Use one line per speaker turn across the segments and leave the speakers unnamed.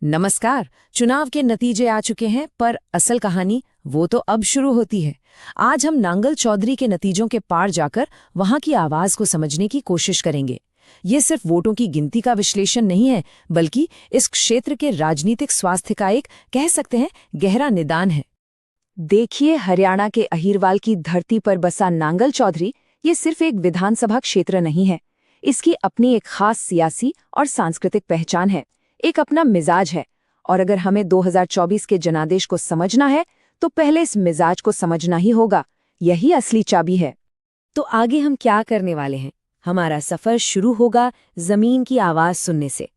नमस्कार। चुनाव के नतीजे आ चुके हैं, पर असल कहानी वो तो अब शुरू होती है। आज हम नांगल चौधरी के नतीजों के पार जाकर वहां की आवाज को समझने की कोशिश करेंगे। ये सिर्फ वोटों की गिनती का विश्लेषण नहीं है, बल्कि इस क्षेत्र के राजनीतिक स्वास्थ्य का एक, कह सकते हैं, गहरा निदान है।
देखिए, हरियाणा के अहीरवाल की धरती पर बसा नांगल चौधरी ये सिर्फ एक विधानसभा क्षेत्र नहीं है। इसकी अपनी एक खास सियासी और सांस्कृतिक पहचान है, एक अपना मिजाज है। और अगर हमें 2024 के जनादेश को समझना है तो पहले इस मिजाज को समझना ही होगा। यही असली चाबी है।
तो आगे हम क्या करने वाले हैं? हमारा सफर शुरू होगा जमीन की आवाज सुनने से।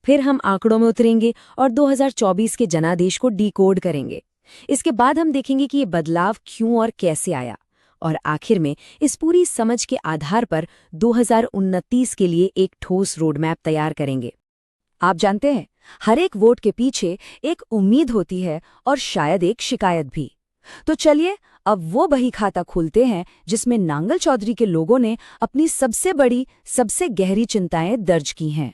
फिर हम आंकड़ों में उतरेंगे और 2024 के जनादेश को डिकोड करेंगे। इसके बाद हम देखेंगे कि ये बदलाव क्यों और कैसे आया। और आखिर में इस पूरी समझ के आधार पर 2029 के लिए एक ठोस रोडमैप तैयार करेंगे। आप जानते हैं, हर एक वोट के पीछे एक उम्मीद होती है और शायद एक शिकायत भी। तो चलिए अब वो बही खाता खोलते हैं जिसमें नांगल चौधरी के लोगों ने अपनी सबसे बड़ी, सबसे गहरी चिंताएं दर्ज की हैं।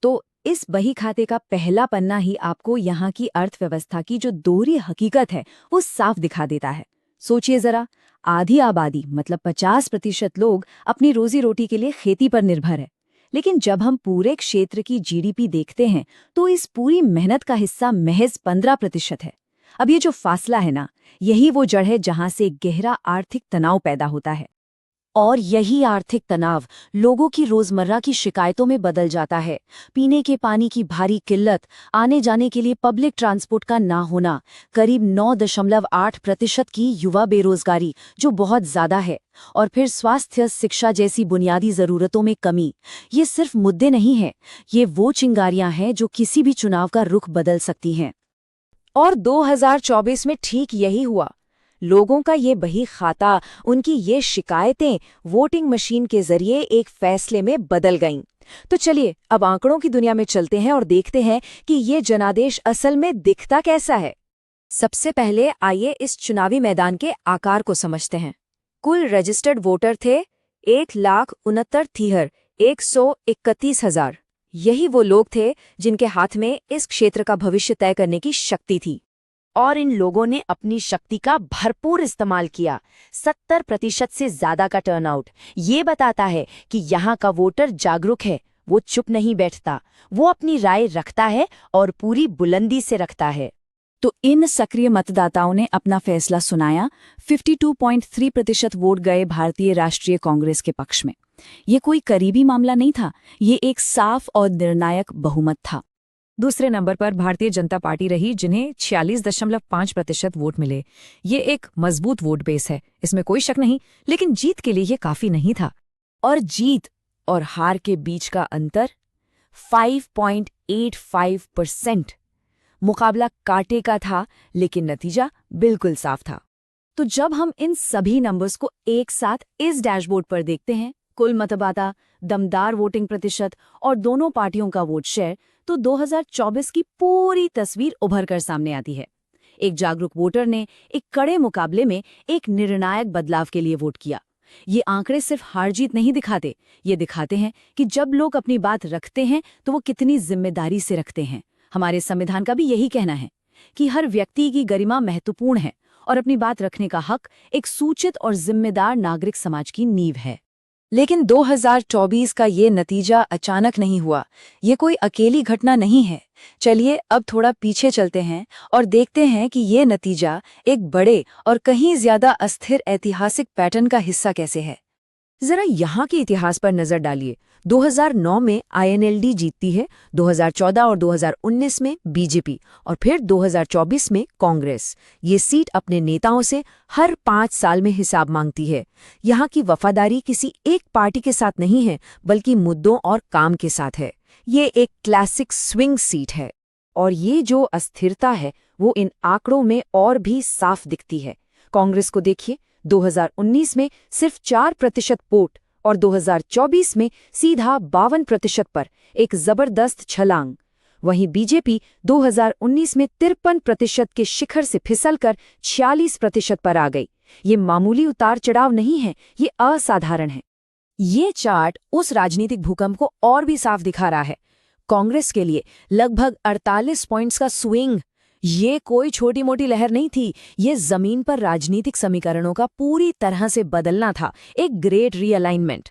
तो इस बही खाते का पहला पन्ना ही आपको यहाँ की अर्थव्यवस्था की जो दोहरी हकीकत है वो साफ दिखा देता है। सोचिए जरा, आधी आबादी मतलब 50% लोग अपनी रोजी रोटी के लिए खेती पर निर्भर है। लेकिन जब हम पूरे क्षेत्र की जीडीपी देखते हैं तो इस पूरी मेहनत का हिस्सा महज 15% है। अब ये जो फासला है ना, यही वो जड़ है जहां से गहरा आर्थिक तनाव पैदा होता है। और यही आर्थिक तनाव लोगों की रोजमर्रा की शिकायतों में बदल जाता है। पीने के पानी की भारी किल्लत, आने जाने के लिए पब्लिक ट्रांसपोर्ट का ना होना, करीब 9.8% की युवा बेरोजगारी जो बहुत ज्यादा है, और फिर स्वास्थ्य, शिक्षा जैसी बुनियादी जरूरतों में कमी। ये सिर्फ मुद्दे नहीं हैं, ये वो चिंगारियां हैं जो किसी भी चुनाव का रुख बदल सकती हैं। और 2024 में ठीक यही हुआ। लोगों का ये बही खाता, उनकी ये शिकायतें वोटिंग मशीन के जरिए एक फैसले में बदल गईं। तो चलिए अब आंकड़ों की दुनिया में चलते हैं और देखते हैं कि ये जनादेश असल में दिखता कैसा है। सबसे पहले आइए इस चुनावी मैदान के आकार को समझते हैं। कुल रजिस्टर्ड वोटर थे 1,69,131,000। यही वो लोग थे जिनके हाथ में इस क्षेत्र का भविष्य तय करने की शक्ति थी। और इन लोगों ने अपनी शक्ति का भरपूर इस्तेमाल किया। 70% से ज्यादा का टर्नआउट ये बताता है कि यहाँ का वोटर जागरूक है। वो चुप नहीं बैठता, वो अपनी राय रखता है और पूरी बुलंदी से रखता है।
तो इन सक्रिय मतदाताओं ने अपना फैसला सुनाया। 52.3% वोट गए भारतीय राष्ट्रीय कांग्रेस के पक्ष में। ये कोई करीबी मामला नहीं था, ये एक साफ और निर्णायक बहुमत था।
दूसरे नंबर पर भारतीय जनता पार्टी रही, जिन्हें 46.5% वोट मिले। ये एक मजबूत वोट बेस है, इसमें कोई शक नहीं, लेकिन जीत के लिए ये काफी नहीं था। और जीत और हार के बीच का अंतर 5.85%। मुकाबला कांटे का था, लेकिन नतीजा बिल्कुल साफ था। तो जब हम इन सभी नंबर्स को एक साथ इस डैशबोर्ड पर देखते हैं, कुल मतदाता, दमदार वोटिंग प्रतिशत और दोनों पार्टियों का वोट शेयर, तो 2024 की पूरी तस्वीर उभर कर सामने आती है। एक जागरूक वोटर ने एक कड़े मुकाबले में एक निर्णायक बदलाव के लिए वोट किया। ये आंकड़े सिर्फ हार जीत नहीं दिखाते, ये दिखाते हैं कि जब लोग अपनी बात रखते हैं तो वो कितनी जिम्मेदारी से रखते हैं। हमारे संविधान का भी यही कहना है कि हर व्यक्ति की गरिमा महत्वपूर्ण है और अपनी बात रखने का हक एक सूचित और जिम्मेदार नागरिक समाज की नींव है। लेकिन 2024 का ये नतीजा अचानक नहीं हुआ, ये कोई अकेली घटना नहीं है। चलिए अब थोड़ा पीछे चलते हैं और देखते हैं कि ये नतीजा एक बड़े और कहीं ज्यादा अस्थिर ऐतिहासिक पैटर्न का हिस्सा कैसे है। जरा यहाँ के इतिहास पर नजर डालिए। 2009 में आईएनएलडी जीतती है, 2014 और 2019 में बीजेपी और फिर 2024 में कांग्रेस। ये सीट अपने नेताओं से हर 5 साल में हिसाब मांगती है। यहाँ की वफादारी किसी एक पार्टी के साथ नहीं है, बल्कि मुद्दों और काम के साथ है। ये एक क्लासिक स्विंग सीट है। और ये जो अस्थिरता है वो इन आंकड़ों में और भी साफ दिखती है। कांग्रेस को देखिए, 2019 में सिर्फ 4% वोट और 2024 में सीधा 52% पर एक जबरदस्त छलांग। वहीं बीजेपी 2019 में 53% के शिखर से फिसलकर 46% पर आ गई। ये मामूली उतार चढ़ाव नहीं है, ये असाधारण है। ये चार्ट उस राजनीतिक भूकंप को और भी साफ दिखा रहा है। कांग्रेस के लिए लगभग 48 पॉइंट्स का स्विंग। ये कोई छोटी मोटी लहर नहीं थी, ये जमीन पर राजनीतिक समीकरणों का पूरी तरह से बदलना था, एक ग्रेट रीअलाइनमेंट।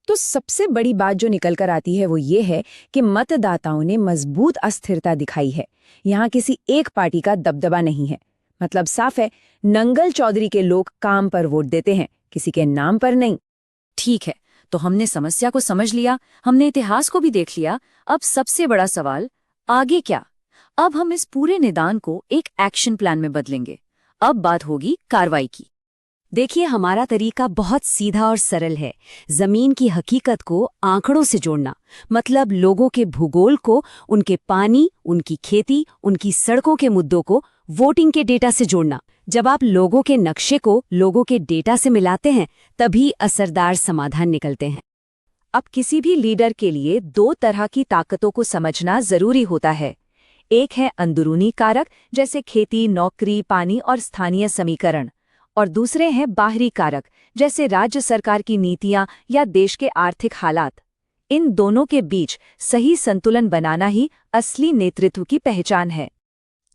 तो सबसे बड़ी बात जो निकल कर आती है वो ये है कि मतदाताओं ने मजबूत अस्थिरता दिखाई है। यहाँ किसी एक पार्टी का दबदबा नहीं है। मतलब साफ है, नंगल चौधरी के लोग काम पर वोट देते हैं, किसी के नाम पर नहीं।
ठीक है, तो हमने समस्या को समझ लिया, हमने इतिहास को भी देख लिया। अब सबसे बड़ा सवाल, आगे क्या? अब हम इस पूरे निदान को एक एक्शन प्लान में बदलेंगे। अब बात होगी कार्रवाई की। देखिए, हमारा तरीका बहुत सीधा और सरल है। जमीन की हकीकत को आंकड़ों से जोड़ना, मतलब लोगों के भूगोल को उनके पानी, उनकी खेती, उनकी सड़कों के मुद्दों को वोटिंग के डेटा से जोड़ना। जब आप लोगों के नक्शे को लोगों के डेटा से मिलाते हैं, तभी असरदार समाधान निकलते हैं।
अब किसी भी लीडर के लिए दो तरह की ताकतों को समझना जरूरी होता है। एक है अंदरूनी कारक, जैसे खेती, नौकरी, पानी और स्थानीय समीकरण, और दूसरे हैं बाहरी कारक, जैसे राज्य सरकार की नीतियां या देश के आर्थिक हालात। इन दोनों के बीच सही संतुलन बनाना ही असली नेतृत्व की पहचान है।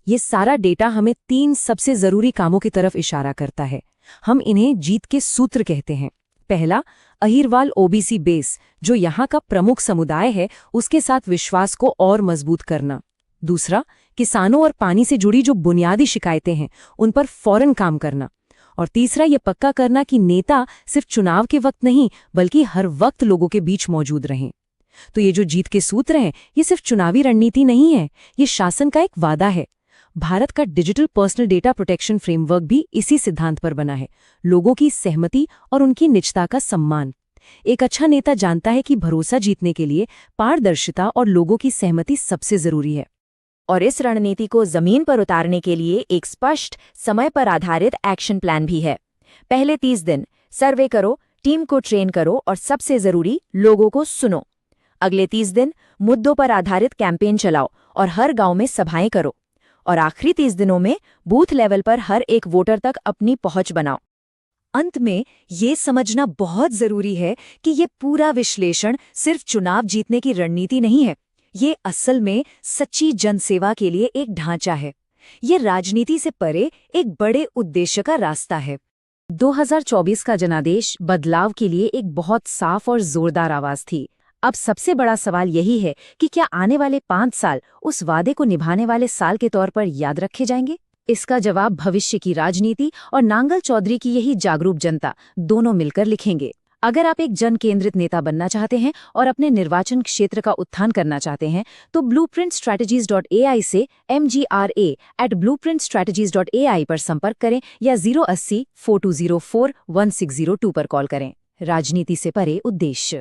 ये सारा डेटा हमें 3 सबसे जरूरी कामों की तरफ इशारा करता है। हम इन्हें जीत के सूत्र कहते हैं। पहला, अहिरवाल ओबीसी बेस, जो यहाँ का प्रमुख समुदाय है, उसके साथ विश्वास को और मजबूत करना। दूसरा, किसानों और पानी से जुड़ी जो बुनियादी शिकायतें हैं, उन पर फौरन काम करना। और तीसरा, ये पक्का करना कि नेता सिर्फ चुनाव के वक्त नहीं, बल्कि हर वक्त लोगों के बीच मौजूद रहें। तो ये जो जीत के सूत्र हैं, ये सिर्फ चुनावी रणनीति नहीं है, ये शासन का एक वादा है। भारत का digital personal data protection framework भी इसी सिद्धांत पर बना है, लोगों की सहमति और उनकी निजता का सम्मान। एक अच्छा नेता जानता है कि भरोसा जीतने के लिए पारदर्शिता और लोगों की सहमति सबसे जरूरी है।
और इस रणनीति को जमीन पर उतारने के लिए एक स्पष्ट, समय पर आधारित एक्शन प्लान भी है। पहले 30 दिन सर्वे करो, टीम को ट्रेन करो और सबसे जरूरी, लोगों को सुनो। अगले 30 दिन मुद्दों पर आधारित कैंपेन चलाओ और हर गांव में सभाएं करो। और आखिरी 30 दिनों में बूथ लेवल पर हर एक वोटर तक अपनी पहुंच बनाओ।
अंत में ये समझना बहुत जरूरी है कि ये पूरा विश्लेषण सिर्फ चुनाव जीतने की रणनीति नहीं है, ये असल में सच्ची जनसेवा के लिए एक ढांचा है। ये राजनीति से परे एक बड़े उद्देश्य का रास्ता है।
2024 का जनादेश बदलाव के लिए एक बहुत साफ और जोरदार आवाज थी। अब सबसे बड़ा सवाल यही है कि क्या आने वाले 5 साल उस वादे को निभाने वाले साल के तौर पर याद रखे जाएंगे? इसका जवाब भविष्य की राजनीति और नांगल चौधरी की यही जागरूक जनता दोनों मिलकर लिखेंगे। अगर आप एक जन केंद्रित नेता बनना चाहते हैं और अपने निर्वाचन क्षेत्र का उत्थान करना चाहते हैं, तो blueprintstrategies.ai से mgra@blueprintstrategies.ai पर संपर्क करें या 080-4204-1602 पर कॉल करें। राजनीति से परे उद्देश्य।